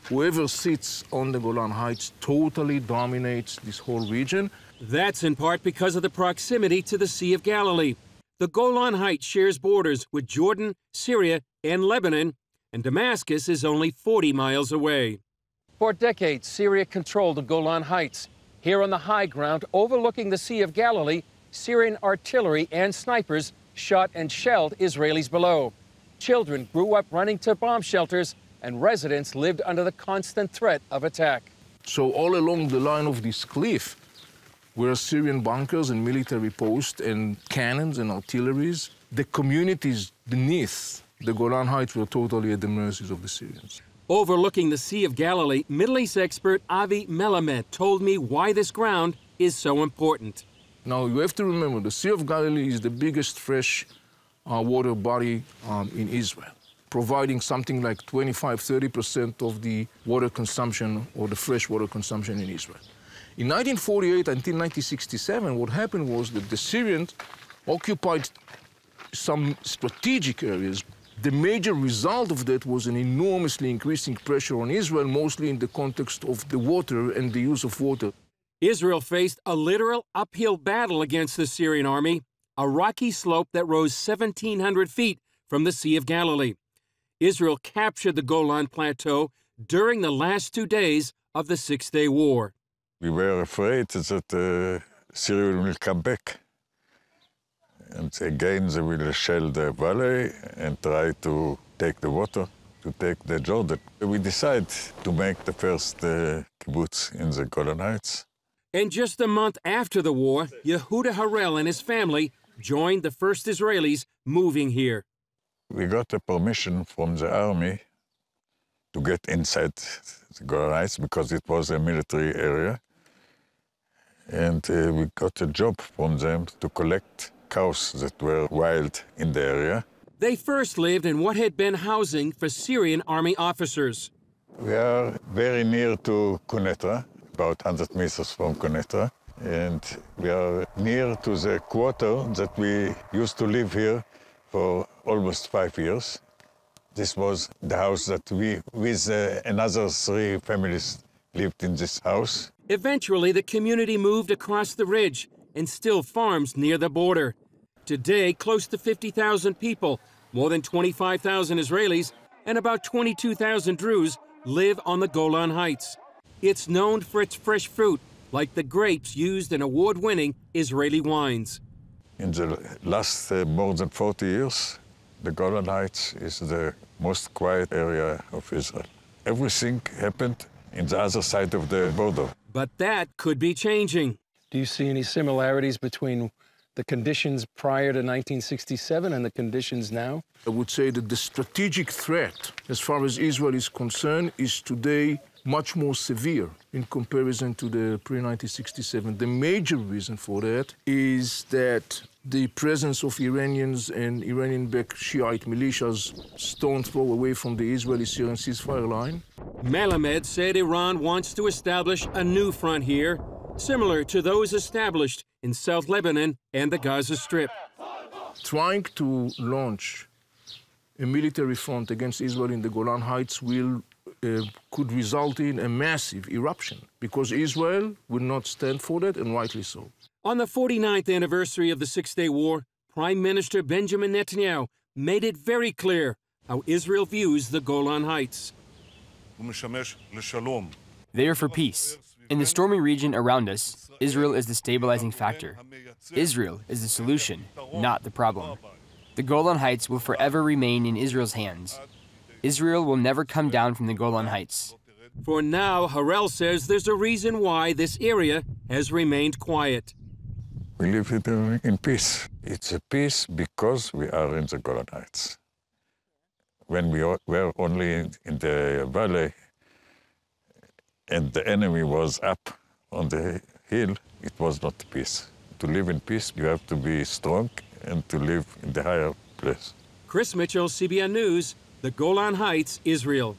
Whoever sits on the Golan Heights totally dominates this whole region. That's in part because of the proximity to the Sea of Galilee. The Golan Heights shares borders with Jordan, Syria, and Lebanon, and Damascus is only 40 miles away. For decades, Syria controlled the Golan Heights. Here on the high ground overlooking the Sea of Galilee, Syrian artillery and snipers shot and shelled Israelis below. Children grew up running to bomb shelters, and residents lived under the constant threat of attack. So all along the line of this cliff were Syrian bunkers and military posts and cannons and artilleries. The communities beneath the Golan Heights were totally at the mercies of the Syrians. Overlooking the Sea of Galilee, Middle East expert Avi Melamed told me why this ground is so important. Now, you have to remember, the Sea of Galilee is the biggest fresh water body in Israel, providing something like 25–30% of the water consumption or the fresh water consumption in Israel. In 1948 until 1967, what happened was that the Syrians occupied some strategic areas. The major result of that was an enormously increasing pressure on Israel, mostly in the context of the water and the use of water. Israel faced a literal uphill battle against the Syrian army, a rocky slope that rose 1,700 feet from the Sea of Galilee. Israel captured the Golan Plateau during the last 2 days of the Six-Day War. We were afraid that Syria will come back. And again, they will shell the valley and try to take the water, to take the Jordan. We decided to make the first kibbutz in the Golan Heights. And just a month after the war, Yehuda Harel and his family joined the first Israelis moving here. We got a permission from the army to get inside the Golan Heights because it was a military area. And we got a job from them to collect cows that were wild in the area. They first lived in what had been housing for Syrian army officers. We are very near to Quneitra, about 100 meters from Quneitra, and we are near to the quarter that we used to live here for almost 5 years. This was the house that we, with another 3 families, lived in this house. Eventually, the community moved across the ridge and still farms near the border. Today, close to 50,000 people, more than 25,000 Israelis, and about 22,000 Druze live on the Golan Heights. It's known for its fresh fruit, like the grapes used in award-winning Israeli wines. In the last more than 40 years, the Golan Heights is the most quiet area of Israel. Everything happened in the other side of the border. But that could be changing. Do you see any similarities between the conditions prior to 1967 and the conditions now? I would say that the strategic threat, as far as Israel is concerned, is today much more severe in comparison to the pre-1967. The major reason for that is that the presence of Iranians and Iranian-backed Shiite militias stone's throw away from the Israeli-Syrian ceasefire line. Melamed said Iran wants to establish a new front here, similar to those established in South Lebanon and the Gaza Strip. Trying to launch a military front against Israel in the Golan Heights could result in a massive eruption, because Israel will not stand for that, and rightly so. On the 49th anniversary of the Six-Day War, Prime Minister Benjamin Netanyahu made it very clear how Israel views the Golan Heights. They are for peace. In the stormy region around us, Israel is the stabilizing factor. Israel is the solution, not the problem. The Golan Heights will forever remain in Israel's hands. Israel will never come down from the Golan Heights. For now, Harel says there's a reason why this area has remained quiet. We live in peace. It's a peace because we are in the Golan Heights. When we were only in the valley and the enemy was up on the hill, it was not peace. To live in peace, you have to be strong and to live in the higher place. Chris Mitchell, CBN News, the Golan Heights, Israel.